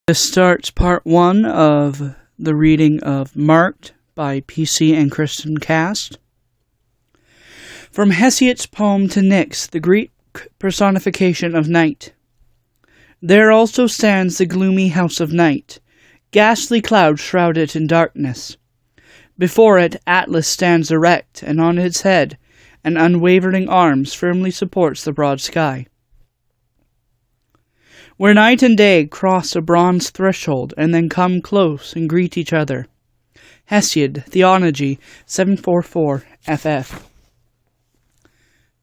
This starts part 1 of the reading of Marked by PC and Kristen Cast. From Hesiod's poem to Nyx, the Greek personification of night. There also stands the gloomy house of night. Ghastly clouds shroud it in darkness. Before it, Atlas stands erect, and on its head, an unwavering arms firmly supports the broad sky. Where night and day cross a bronze threshold and then come close and greet each other. Hesiod, Theology, 744 FF.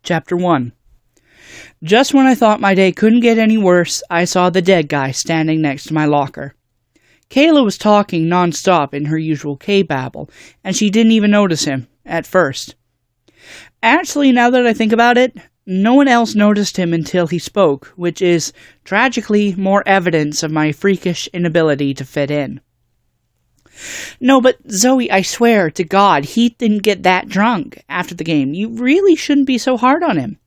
Chapter 1. Just when I thought my day couldn't get any worse, I saw the dead guy standing next to my locker. Kayla was talking non-stop in her usual K-babble, and she didn't even notice him, at first. Actually, now that I think about it, no one else noticed him until he spoke, which is, tragically, more evidence of my freakish inability to fit in. No, but Zoe, I swear to God, he didn't get that drunk after the game. You really shouldn't be so hard on him.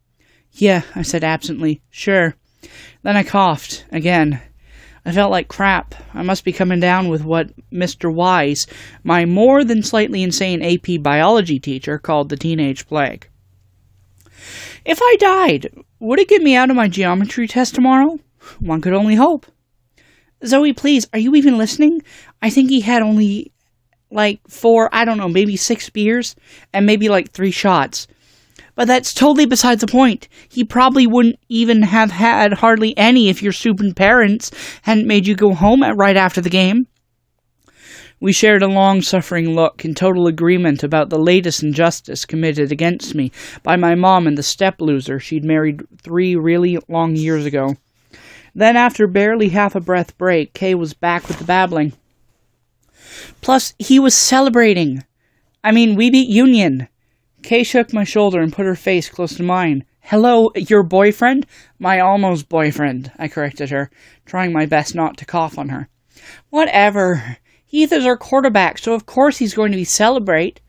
Yeah, I said absently. Sure. Then I coughed, again. I felt like crap. I must be coming down with what Mr. Wise, my more than slightly insane AP biology teacher, called the teenage plague. If I died, would it get me out of my geometry test tomorrow? One could only hope. Zoe, please, are you even listening? I think he had only, 4, maybe 6 beers, and maybe 3 shots. But that's totally besides the point. He probably wouldn't even have had hardly any if your stupid parents hadn't made you go home right after the game. We shared a long-suffering look in total agreement about the latest injustice committed against me by my mom and the step-loser she'd married 3 really long years ago. Then, after barely half a breath break, Kay was back with the babbling. Plus, he was celebrating. We beat Union. Kay shook my shoulder and put her face close to mine. Hello, your boyfriend? My almost boyfriend, I corrected her, trying my best not to cough on her. Whatever. Heath is our quarterback, so of course he's going to celebrate.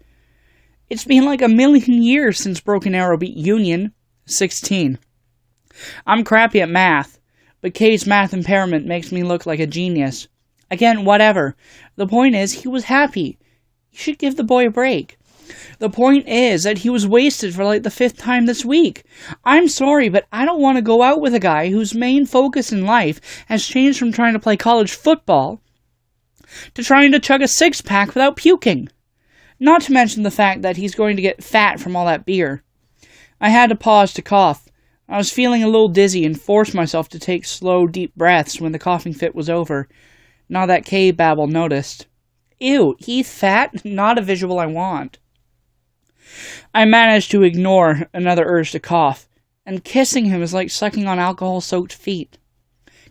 It's been like a million years since Broken Arrow beat Union. 16. I'm crappy at math, but Kay's math impairment makes me look like a genius. Again, whatever. The point is, he was happy. You should give the boy a break. The point is that he was wasted for the 5th time this week. I'm sorry, but I don't want to go out with a guy whose main focus in life has changed from trying to play college football to trying to chug a 6-pack without puking. Not to mention the fact that he's going to get fat from all that beer. I had to pause to cough. I was feeling a little dizzy and forced myself to take slow, deep breaths when the coughing fit was over. Now that K-babble noticed. Ew, he's fat? Not a visual I want. I managed to ignore another urge to cough, and kissing him is like sucking on alcohol-soaked feet.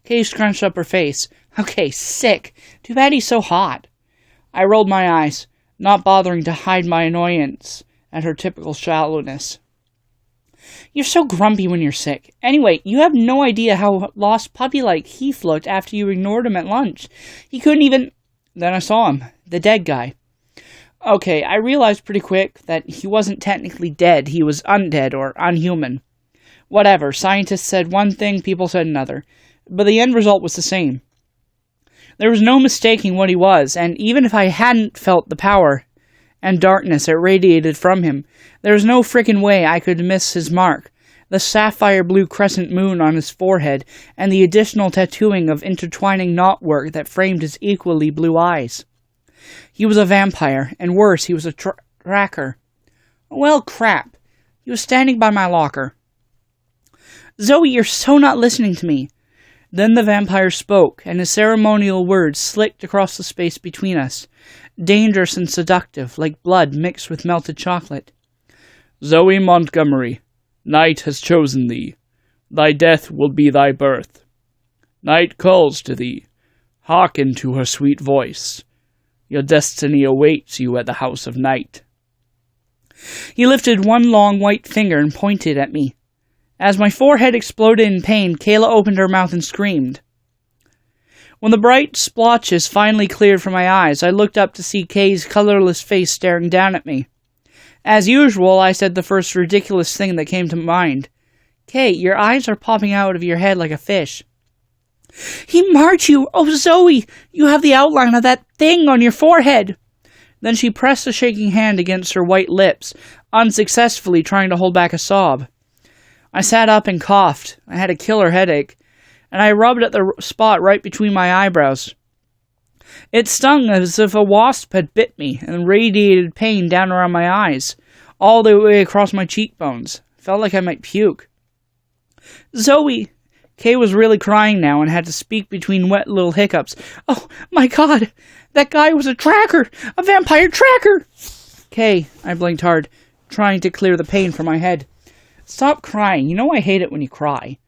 Kay scrunched up her face. Okay, sick. Too bad he's so hot. I rolled my eyes, not bothering to hide my annoyance at her typical shallowness. You're so grumpy when you're sick. Anyway, you have no idea how lost puppy-like Heath looked after you ignored him at lunch. He couldn't even... Then I saw him, the dead guy. Okay, I realized pretty quick that he wasn't technically dead. He was undead or unhuman. Whatever, scientists said one thing, people said another. But the end result was the same. There was no mistaking what he was, and even if I hadn't felt the power and darkness that radiated from him, there was no frickin' way I could miss his mark, the sapphire blue crescent moon on his forehead, and the additional tattooing of intertwining knotwork that framed his equally blue eyes. He was a vampire, and worse, he was a tracker. Well, crap. He was standing by my locker. Zoe, you're so not listening to me. Then the vampire spoke, and his ceremonial words slicked across the space between us, dangerous and seductive, like blood mixed with melted chocolate. Zoe Montgomery, night has chosen thee. Thy death will be thy birth. Night calls to thee. Hearken to her sweet voice. Your destiny awaits you at the house of night. He lifted one long white finger and pointed at me. As my forehead exploded in pain, Kayla opened her mouth and screamed. When the bright splotches finally cleared from my eyes, I looked up to see Kay's colorless face staring down at me. As usual, I said the first ridiculous thing that came to mind. Kay, your eyes are popping out of your head like a fish. He marked you! Oh, Zoe! You have the outline of that thing on your forehead! Then she pressed a shaking hand against her white lips, unsuccessfully trying to hold back a sob. I sat up and coughed. I had a killer headache, and I rubbed at the spot right between my eyebrows. It stung as if a wasp had bit me and radiated pain down around my eyes, all the way across my cheekbones. Felt like I might puke. Zoe! Kay was really crying now and had to speak between wet little hiccups. Oh, my God! That guy was a tracker! A vampire tracker! Kay, I blinked hard, trying to clear the pain from my head. Stop crying. You know I hate it when you cry.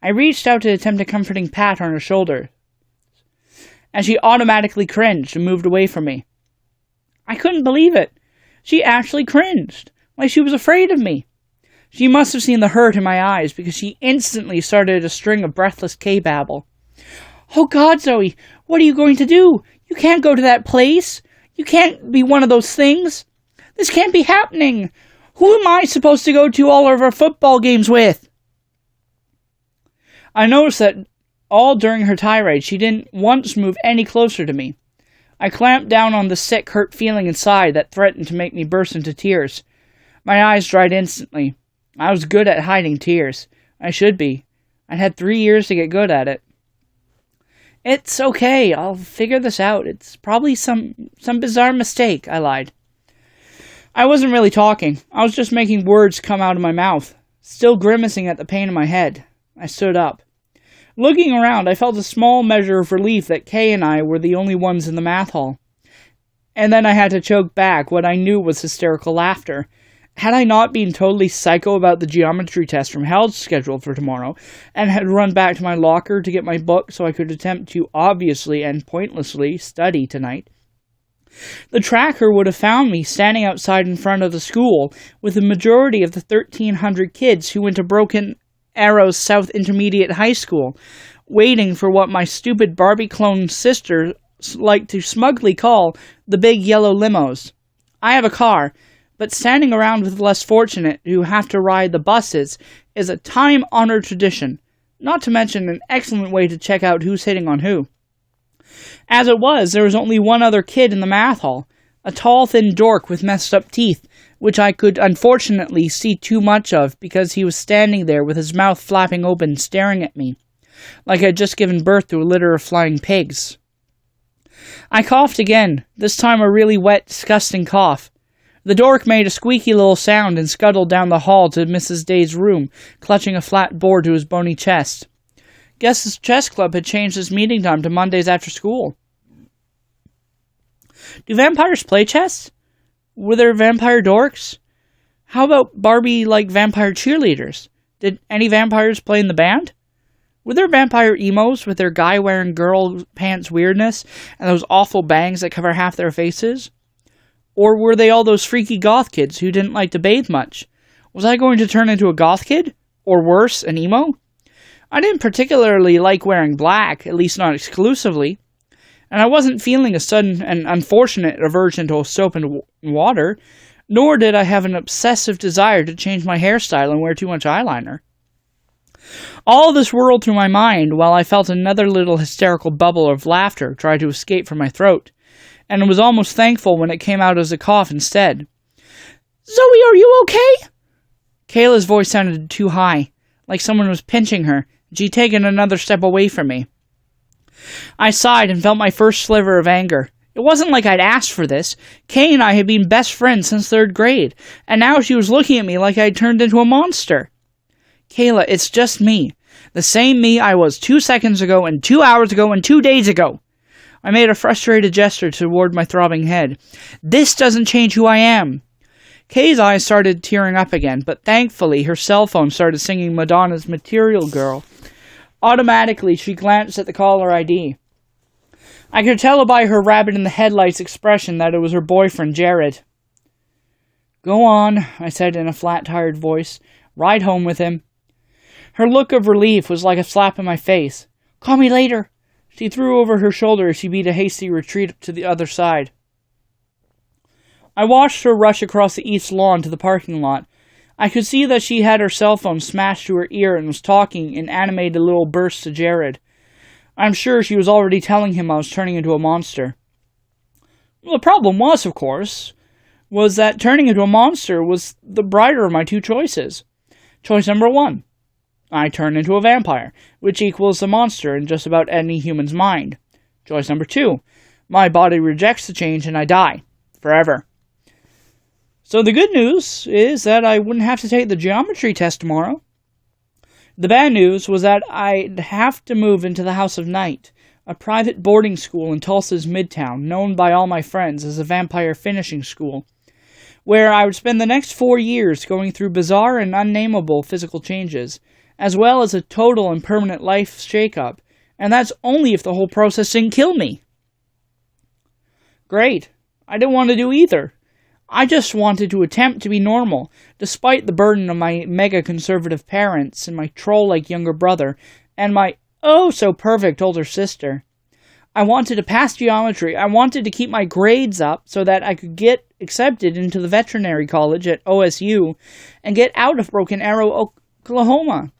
I reached out to attempt a comforting pat on her shoulder, and she automatically cringed and moved away from me. I couldn't believe it. She actually cringed, like she was afraid of me. She must have seen the hurt in my eyes, because she instantly started a string of breathless K-babble. Oh God, Zoe, what are you going to do? You can't go to that place. You can't be one of those things. This can't be happening. Who am I supposed to go to all of our football games with? I noticed that all during her tirade, she didn't once move any closer to me. I clamped down on the sick, hurt feeling inside that threatened to make me burst into tears. My eyes dried instantly. I was good at hiding tears. I should be. I'd had 3 years to get good at it. It's okay. I'll figure this out. It's probably some bizarre mistake, I lied. I wasn't really talking. I was just making words come out of my mouth, still grimacing at the pain in my head. I stood up. Looking around, I felt a small measure of relief that Kay and I were the only ones in the math hall. And then I had to choke back what I knew was hysterical laughter. Had I not been totally psycho about the geometry test from hell scheduled for tomorrow, and had run back to my locker to get my book so I could attempt to obviously and pointlessly study tonight, the tracker would have found me standing outside in front of the school with the majority of the 1,300 kids who went to Broken Arrows South Intermediate High School, waiting for what my stupid Barbie clone sister liked to smugly call the big yellow limos. I have a car, but standing around with the less fortunate who have to ride the buses is a time-honored tradition, not to mention an excellent way to check out who's hitting on who. As it was, there was only one other kid in the math hall, a tall, thin dork with messed-up teeth, which I could unfortunately see too much of because he was standing there with his mouth flapping open staring at me, like I had just given birth to a litter of flying pigs. I coughed again, this time a really wet, disgusting cough. The dork made a squeaky little sound and scuttled down the hall to Mrs. Day's room, clutching a flat board to his bony chest. Guess his chess club had changed its meeting time to Mondays after school. Do vampires play chess? Were there vampire dorks? How about Barbie-like vampire cheerleaders? Did any vampires play in the band? Were there vampire emos with their guy-wearing girl pants weirdness and those awful bangs that cover half their faces? Or were they all those freaky goth kids who didn't like to bathe much? Was I going to turn into a goth kid? Or worse, an emo? I didn't particularly like wearing black, at least not exclusively, and I wasn't feeling a sudden and unfortunate aversion to soap and water, nor did I have an obsessive desire to change my hairstyle and wear too much eyeliner. All this whirled through my mind while I felt another little hysterical bubble of laughter try to escape from my throat, and was almost thankful when it came out as a cough instead. Zoe, are you okay? Kayla's voice sounded too high, like someone was pinching her, and she'd taken another step away from me. I sighed and felt my first sliver of anger. It wasn't like I'd asked for this. Kay and I had been best friends since 3rd grade, and now she was looking at me like I'd turned into a monster. Kayla, it's just me. The same me I was 2 seconds ago, and 2 hours ago, and 2 days ago. I made a frustrated gesture toward my throbbing head. This doesn't change who I am. Kay's eyes started tearing up again, but thankfully her cell phone started singing Madonna's Material Girl. Automatically, she glanced at the caller ID. I could tell by her rabbit-in-the-headlights expression that it was her boyfriend, Jared. Go on, I said in a flat, tired voice. Ride home with him. Her look of relief was like a slap in my face. Call me later. She threw over her shoulder as she beat a hasty retreat to the other side. I watched her rush across the east lawn to the parking lot. I could see that she had her cell phone smashed to her ear and was talking in animated little bursts to Jared. I'm sure she was already telling him I was turning into a monster. Well, the problem was, of course, was that turning into a monster was the brighter of my two choices. Choice number 1. I turn into a vampire, which equals a monster in just about any human's mind. Choice number 2. My body rejects the change and I die. Forever. So the good news is that I wouldn't have to take the geometry test tomorrow. The bad news was that I'd have to move into the House of Night, a private boarding school in Tulsa's Midtown, known by all my friends as a vampire finishing school, where I would spend the next 4 years going through bizarre and unnameable physical changes, as well as a total and permanent life shake-up, and that's only if the whole process didn't kill me. Great. I didn't want to do either. I just wanted to attempt to be normal, despite the burden of my mega-conservative parents and my troll-like younger brother, and my oh-so-perfect older sister. I wanted to pass geometry. I wanted to keep my grades up so that I could get accepted into the veterinary college at OSU and get out of Broken Arrow, Oklahoma.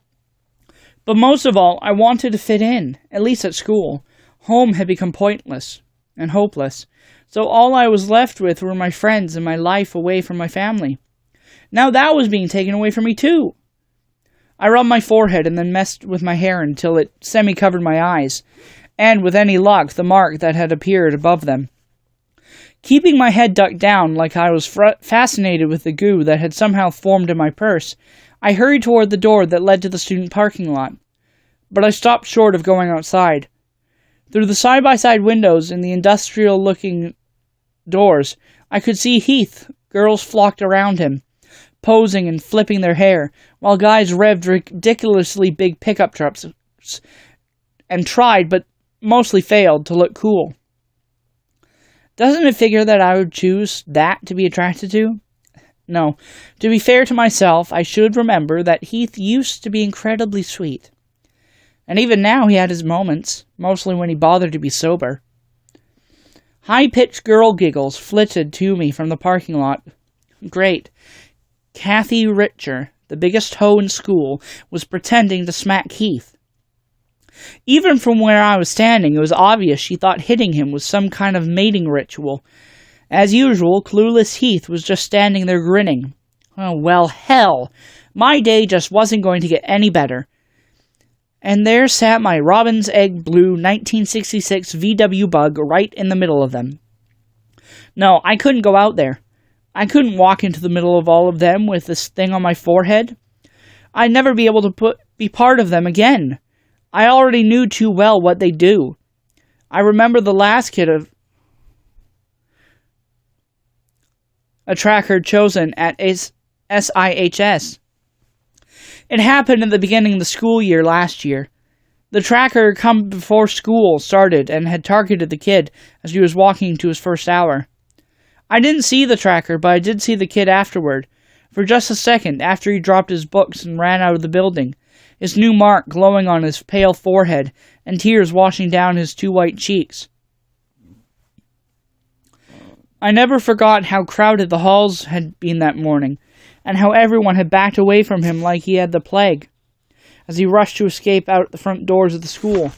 But most of all, I wanted to fit in, at least at school. Home had become pointless and hopeless, so all I was left with were my friends and my life away from my family. Now that was being taken away from me too. I rubbed my forehead and then messed with my hair until it semi-covered my eyes, and with any luck, the mark that had appeared above them. Keeping my head ducked down like I was fascinated with the goo that had somehow formed in my purse, I hurried toward the door that led to the student parking lot. But I stopped short of going outside. Through the side-by-side windows in the industrial-looking doors, I could see Heath. Girls flocked around him, posing and flipping their hair, while guys revved ridiculously big pickup trucks and tried, but mostly failed, to look cool. Doesn't it figure that I would choose that to be attracted to? No. To be fair to myself, I should remember that Heath used to be incredibly sweet. And even now he had his moments, mostly when he bothered to be sober. High-pitched girl giggles flitted to me from the parking lot. Great. Kathy Richer, the biggest hoe in school, was pretending to smack Heath. Even from where I was standing, it was obvious she thought hitting him was some kind of mating ritual. As usual, clueless Heath was just standing there grinning. Oh, well, hell. My day just wasn't going to get any better. And there sat my Robin's Egg Blue 1966 VW Bug right in the middle of them. No, I couldn't go out there. I couldn't walk into the middle of all of them with this thing on my forehead. I'd never be able to be part of them again. I already knew too well what they do. I remember the last kid of a tracker chosen at SIHS. It happened at the beginning of the school year last year. The tracker had come before school started and had targeted the kid as he was walking to his first hour. I didn't see the tracker, but I did see the kid afterward, for just a second after he dropped his books and ran out of the building, his new mark glowing on his pale forehead and tears washing down his two white cheeks. I never forgot how crowded the halls had been that morning, and how everyone had backed away from him like he had the plague, as he rushed to escape out the front doors of the school.